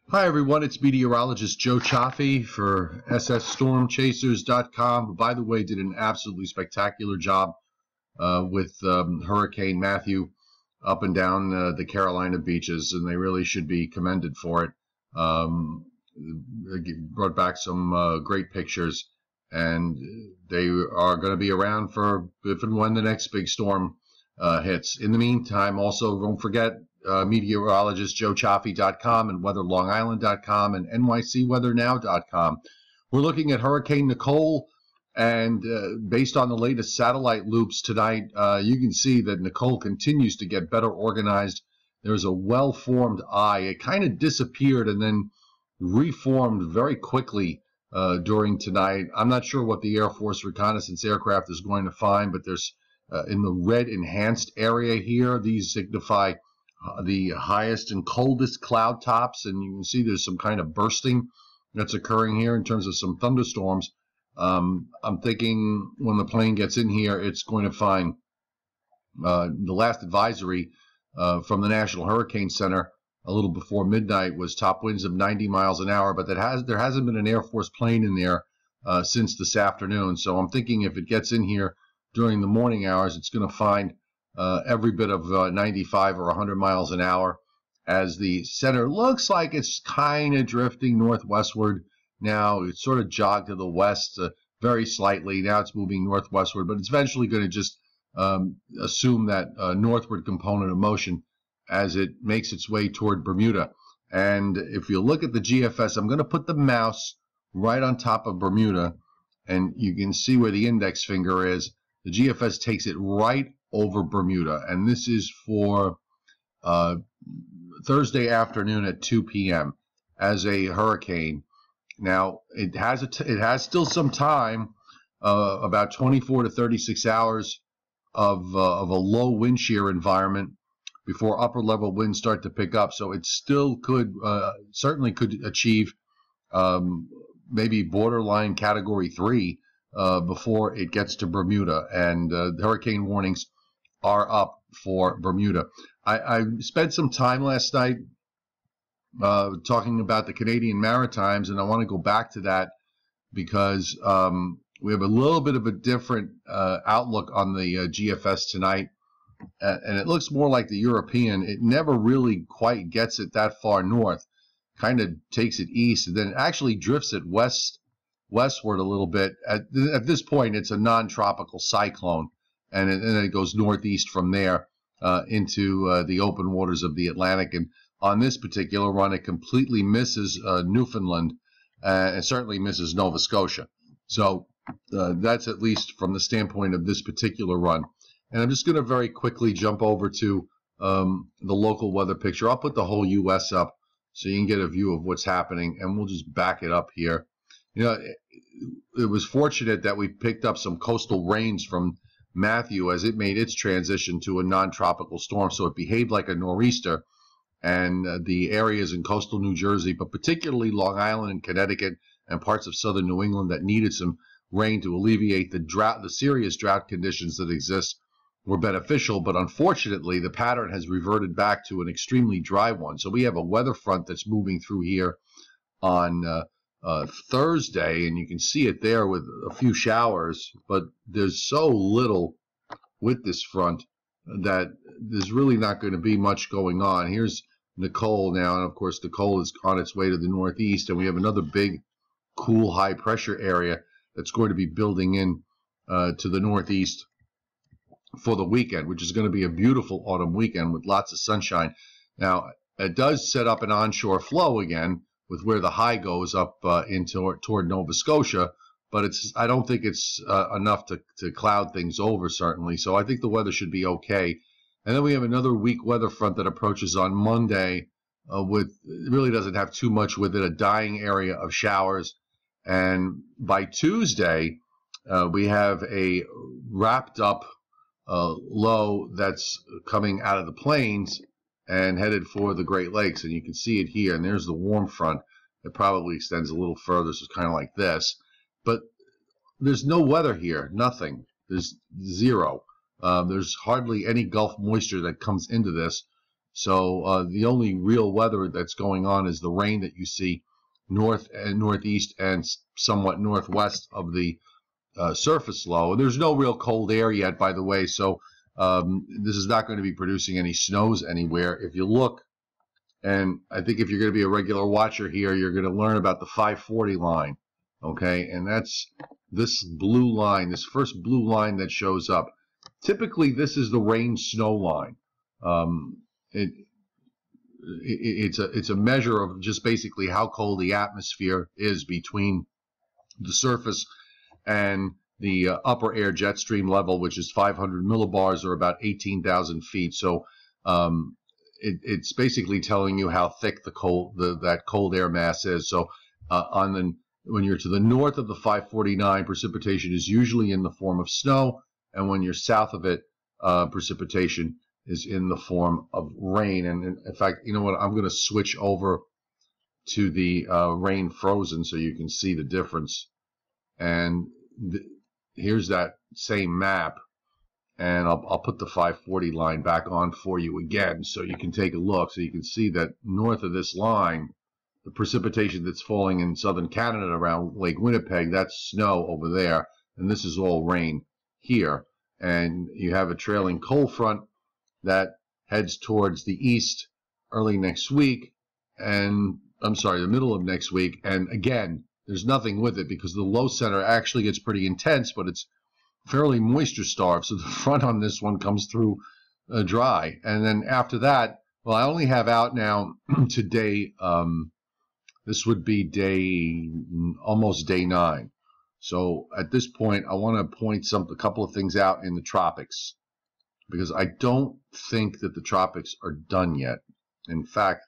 Hi everyone, it's meteorologist Joe Chaffee for SSStormchasers.com, who, by the way, did an absolutely spectacular job with Hurricane Matthew up and down the Carolina beaches, and they really should be commended for it. They brought back some great pictures, and they are going to be around for if and when the next big storm hits. In the meantime, also don't forget meteorologist joechaffee.com and weatherlongisland.com and nycweathernow.com. We're looking at Hurricane Nicole, and based on the latest satellite loops tonight, you can see that Nicole continues to get better organized. There's a well-formed eye. It kind of disappeared and then reformed very quickly during tonight. I'm not sure what the Air Force reconnaissance aircraft is going to find, but there's in the red enhanced area here, these signify the highest and coldest cloud tops, and you can see there's some kind of bursting that's occurring here in terms of some thunderstorms. I'm thinking when the plane gets in here, it's going to find the last advisory from the National Hurricane Center a little before midnight was top winds of 90 miles an hour, but there hasn't been an Air Force plane in there since this afternoon. So I'm thinking if it gets in here during the morning hours, it's going to find every bit of 95 or 100 miles an hour, as the center looks like it's kind of drifting northwestward now. It's sort of jogged to the west very slightly. Now it's moving northwestward, but it's eventually going to just assume that northward component of motion as it makes its way toward Bermuda. And if you look at the GFS, I'm going to put the mouse right on top of Bermuda, and you can see where the index finger is. The GFS takes it right over Bermuda, and this is for Thursday afternoon at 2 p.m. as a hurricane. Now it has still some time, about 24 to 36 hours of a low wind shear environment before upper level winds start to pick up. So it still could certainly could achieve maybe borderline Category 3 before it gets to Bermuda, and hurricane warnings are up for Bermuda. I spent some time last night talking about the Canadian Maritimes, and I want to go back to that because we have a little bit of a different outlook on the GFS tonight, and it looks more like the European. It never really quite gets it that far north, kind of takes it east, and then it actually drifts it westward a little bit. At this point, it's a non-tropical cyclone, and then it goes northeast from there into the open waters of the Atlantic. And on this particular run, it completely misses Newfoundland and certainly misses Nova Scotia. So that's at least from the standpoint of this particular run. And I'm just going to very quickly jump over to the local weather picture. I'll put the whole U.S. up so you can get a view of what's happening, and we'll just back it up here. You know, it was fortunate that we picked up some coastal rains from Matthew as it made its transition to a non-tropical storm. So it behaved like a nor'easter, and the areas in coastal New Jersey, but particularly Long Island and Connecticut and parts of southern New England that needed some rain to alleviate the serious drought conditions that exist, were beneficial. But unfortunately, the pattern has reverted back to an extremely dry one. So we have a weather front that's moving through here on Thursday, and you can see it there with a few showers, but there's so little with this front that there's really not going to be much going on. Here's Nicole now, and of course Nicole is on its way to the northeast, and we have another big cool high pressure area that's going to be building in to the northeast for the weekend, which is going to be a beautiful autumn weekend with lots of sunshine. Now it does set up an onshore flow again, with where the high goes up toward Nova Scotia, but I don't think it's enough to cloud things over, certainly. So I think the weather should be okay. And then we have another weak weather front that approaches on Monday it really doesn't have too much with it, a dying area of showers. And by Tuesday, we have a wrapped up low that's coming out of the plains and headed for the Great Lakes, and you can see it here. And there's the warm front that probably extends a little further, so it's kind of like this. But there's no weather here, nothing. There's zero. There's hardly any Gulf moisture that comes into this. So the only real weather that's going on is the rain that you see north and northeast and somewhat northwest of the surface low. There's no real cold air yet, by the way, so this is not going to be producing any snows anywhere. If you look, and I think if you're going to be a regular watcher here, you're going to learn about the 540 line, okay? And that's this blue line, this first blue line that shows up. Typically, this is the rain-snow line. It's a measure of just basically how cold the atmosphere is between the surface and the upper air jet stream level, which is 500 millibars or about 18,000 feet. So it's basically telling you how thick that cold air mass is. So when you're to the north of the 549, precipitation is usually in the form of snow, and when you're south of it, precipitation is in the form of rain. And in fact, you know what? I'm going to switch over to the rain frozen so you can see the difference. And here's that same map, and I'll put the 540 line back on for you again so you can take a look, so you can see that north of this line, the precipitation that's falling in southern Canada around Lake Winnipeg, that's snow over there, and this is all rain here. And you have a trailing cold front that heads towards the east early next week, and I'm sorry, the middle of next week, and again, there's nothing with it because the low center actually gets pretty intense, but it's fairly moisture starved. So the front on this one comes through dry. And then after that, well, I only have out now today, this would be almost day 9. So at this point, I want to point a couple of things out in the tropics, because I don't think that the tropics are done yet. In fact,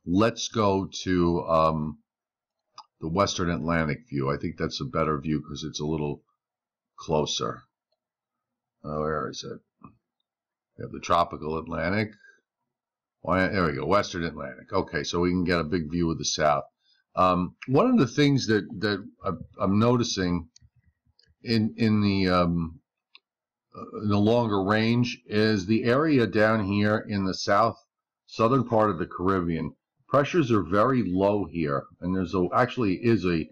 let's go to the Western Atlantic view. I think that's a better view because it's a little closer. Where is it? We have the tropical Atlantic. There we go, Western Atlantic. Okay, so we can get a big view of the south. One of the things that I'm noticing in the longer range is the area down here in the southern part of the Caribbean. Pressures are very low here, and there's actually is a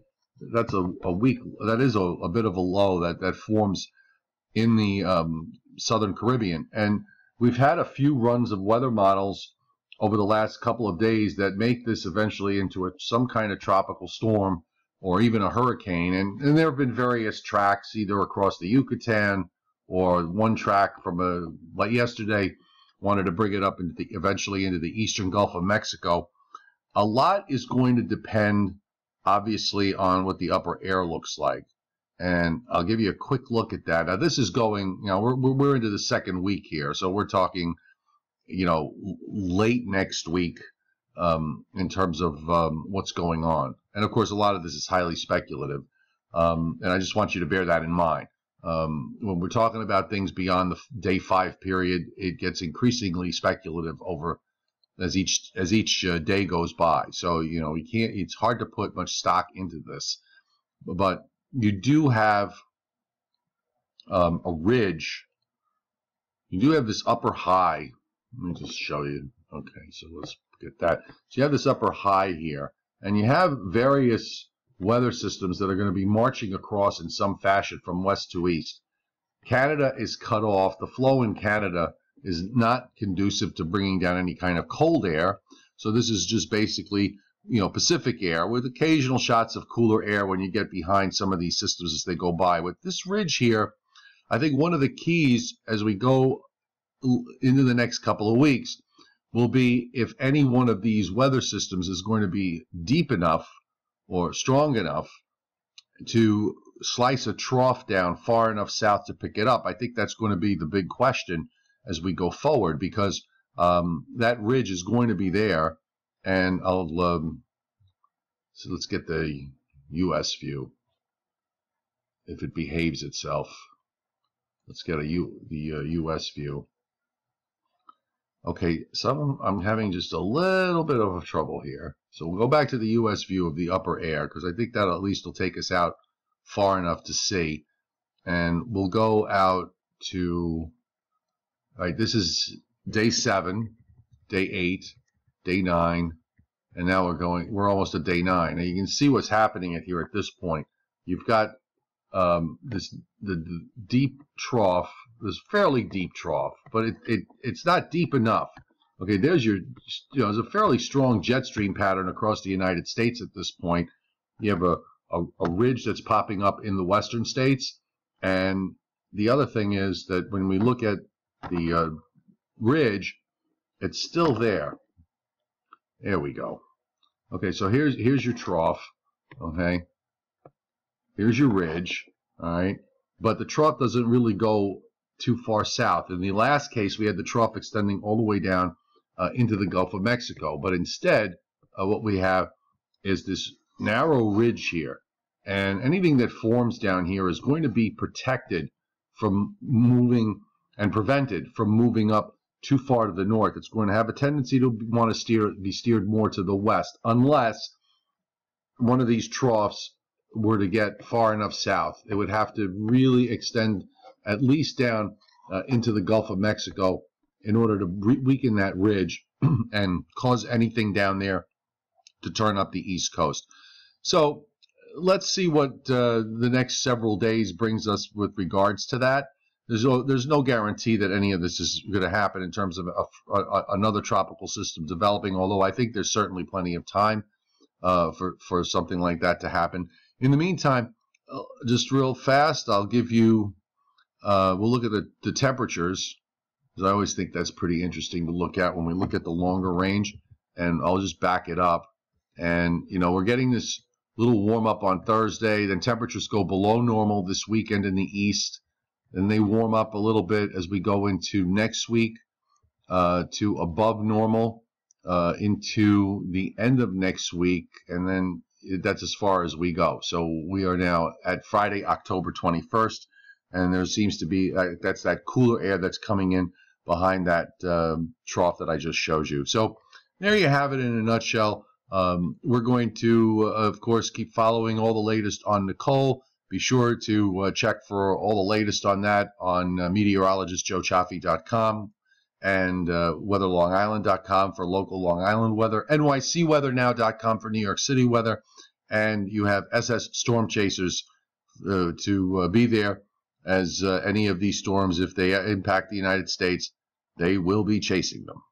bit of a low that forms in the southern Caribbean. And we've had a few runs of weather models over the last couple of days that make this eventually into some kind of tropical storm or even a hurricane. And there have been various tracks either across the Yucatan, or one track from like yesterday wanted to bring it up eventually into the eastern Gulf of Mexico. A lot is going to depend, obviously, on what the upper air looks like, and I'll give you a quick look at that. Now, this is going, we're into the second week here, so we're talking, late next week in terms of what's going on. And of course, a lot of this is highly speculative, and I just want you to bear that in mind. When we're talking about things beyond the day 5 period, it gets increasingly speculative as each day goes by. So it's hard to put much stock into this, but you do have a ridge. You do have this upper high. Let me just show you. Okay, so let's get that. So you have this upper high here, and you have various weather systems that are going to be marching across in some fashion from west to east. Canada is cut off. The flow in Canada is not conducive to bringing down any kind of cold air. So this is just basically, Pacific air with occasional shots of cooler air when you get behind some of these systems as they go by. With this ridge here, I think one of the keys as we go into the next couple of weeks will be if any one of these weather systems is going to be deep enough or strong enough to slice a trough down far enough south to pick it up. I think that's going to be the big question as we go forward, because that ridge is going to be there. And so let's get the U.S. view if it behaves itself. Let's get the U.S. view. Okay, I'm having just a little bit of trouble here. So we'll go back to the U.S. view of the upper air, because I think that at least will take us out far enough to see. And we'll go out to, right, this is day 7, day 8, day 9, and now we're almost at day 9. Now you can see what's happening here at this point. You've got the deep trough, this fairly deep trough, but it's not deep enough. Okay, there's there's a fairly strong jet stream pattern across the United States at this point. You have a ridge that's popping up in the western states, and the other thing is that when we look at the ridge, it's still there. There we go. Okay, so here's your trough. Okay, here's your ridge. All right, but the trough doesn't really go too far south. In the last case, we had the trough extending all the way down into the Gulf of Mexico, but instead, what we have is this narrow ridge here, and anything that forms down here is going to be protected from moving and prevented from moving up too far to the north. It's going to have a tendency to want to be steered more to the west, unless one of these troughs were to get far enough south. It would have to really extend at least down into the Gulf of Mexico in order to weaken that ridge and cause anything down there to turn up the East Coast. So let's see what the next several days brings us with regards to that. There's no guarantee that any of this is going to happen in terms of another tropical system developing, although I think there's certainly plenty of time for something like that to happen. In the meantime, just real fast, I'll give you, we'll look at the temperatures, because I always think that's pretty interesting to look at when we look at the longer range, and I'll just back it up. And, you know, we're getting this little warm up on Thursday, then temperatures go below normal this weekend in the east, then they warm up a little bit as we go into next week to above normal into the end of next week, and then that's as far as we go. So we are now at Friday, October 21st, and there seems to be that's that cooler air that's coming in behind that trough that I just showed you. So there you have it in a nutshell. We're going to, of course, keep following all the latest on Nicole. Be sure to check for all the latest on that on meteorologistjoechaffee.com and weatherlongisland.com for local Long Island weather, nycweathernow.com for New York City weather, and you have SS Storm Chasers to be there as any of these storms, if they impact the United States, they will be chasing them.